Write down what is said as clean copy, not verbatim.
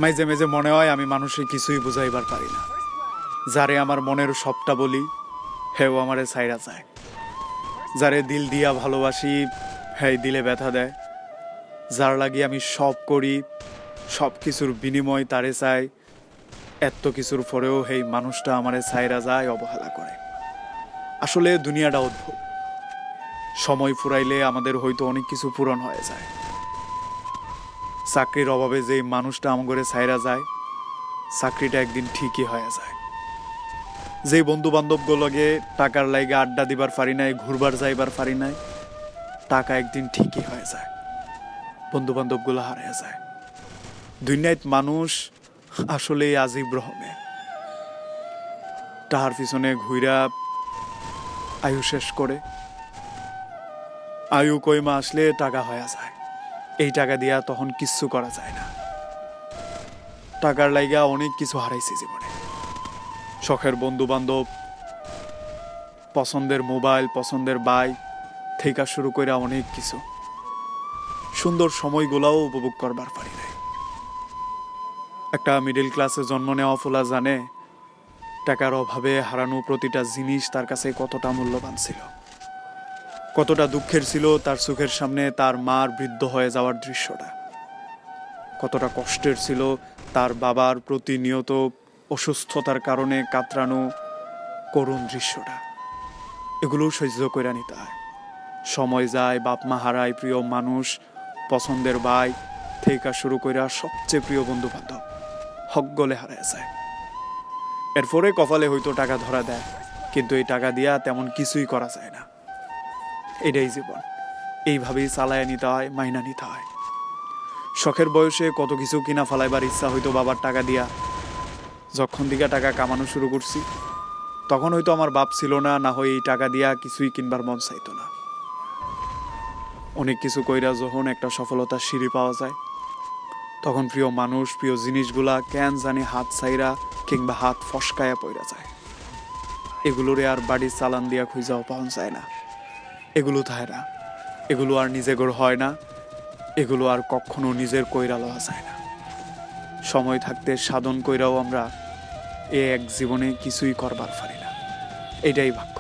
মাঝে মাঝে মনে হয় আমি মানুষের কিছুই বুঝাইবার পারি না। যারে আমার মনের সবটা বলি হেও আমারে ছাইরা যায়। যারে দিল দিয়া ভালোবাসি হ্যাঁ দিলে ব্যথা দেয়। যার লাগি আমি সব করি, সব কিছুর বিনিময় তারে চাই, এত কিছুর পরেও হেই মানুষটা আমারে ছাইরা যায়, অবহেলা করে। আসলে দুনিয়াটা অদ্ভুত। সময় ফুরাইলে আমাদের হয়তো অনেক কিছু পূরণ হয়ে যায়। চাকরির অভাবে যেই মানুষটা আমাকে ছাইরা যায়, চাকরিটা একদিন ঠিকই হয়ে যায়। যেই বন্ধু বান্ধবগুলোকে টাকার লাইগে আড্ডা দিবার পারি নাই, ঘুরবার যাইবার পারি নাই, টাকা একদিন ঠিকই হয়ে যায়, বন্ধু বান্ধবগুলো হারিয়ে যায়। দুনিয়ায় মানুষ আসলে আজিব রহমে। টাহার পিছনে ঘুইরা আয়ু শেষ করে, আয়ু কইমা আসলে টাকা হয়ে যায়। এই টাকা দিয়া তখন কিচ্ছু করা যায় না। টাকার লাইগা অনেক কিছু হারাইছি জীবনে। শখের বন্ধু বান্ধব, পছন্দের মোবাইল, পছন্দের বাইক থেকে শুরু করে অনেক কিছু সুন্দর সময়গুলাও উপভোগ করবার পারি নাই। একটা মিডল ক্লাসে জন্ম নেওয়া ফোলা জানে টাকার অভাবে হারানো প্রতিটা জিনিস তার কাছে কতটা মূল্যবান ছিল, কতটা দুঃখের ছিল তার চোখের সামনে তার মার বৃদ্ধ হয়ে যাওয়ার দৃশ্যটা, কতটা কষ্টের ছিল তার বাবার প্রতিনিয়ত অসুস্থতার কারণে কাতরানো করুণ দৃশ্যটা। এগুলো সহ্য করে নিতে হয়। সময় যায়, বাপ মা হারায়, প্রিয় মানুষ, পছন্দের বাইক থেকে শুরু করে সবচেয়ে প্রিয় বন্ধু বান্ধব হক গলে হারায় যায়। এরপরে কপালে হয়তো টাকা ধরা দেয়, কিন্তু এই টাকা দিয়া তেমন কিছুই করা যায় না। এটাই জীবন, এইভাবেই চালায় নিতে হয়, মাইনা নিতে হয়। শখের বয়সে কত কিছু কিনা ফেলাইবার ইচ্ছা হয়তো বাবার টাকা দিয়া। যখন দিকে টাকা কামানো শুরু করছি তখন হয়তো আমার বাপ ছিল না, না হয় এই টাকা দিয়া কিছুই কিনবার মন চাইতো না। অনেক কিছু কইরা যখন একটা সফলতার সিঁড়ি পাওয়া যায়, তখন প্রিয় মানুষ, প্রিয় জিনিসগুলা কেন জানি হাত ছাইরা কিংবা হাত ফসকায়া পড়া যায়। এগুলোরে আর বাড়ির চালান দিয়া খুঁজাও পাওয়া যায় না। এগুলো থাকে না, এগুলো আর নিজে গড় হয় না, এগুলো আর কখনো নিজের কইরা লওয়া যায় না। সময় থাকতে সাধন কইরাও আমরা এক জীবনে কিছুই করবার পারি না। এটাই ভাগ্য।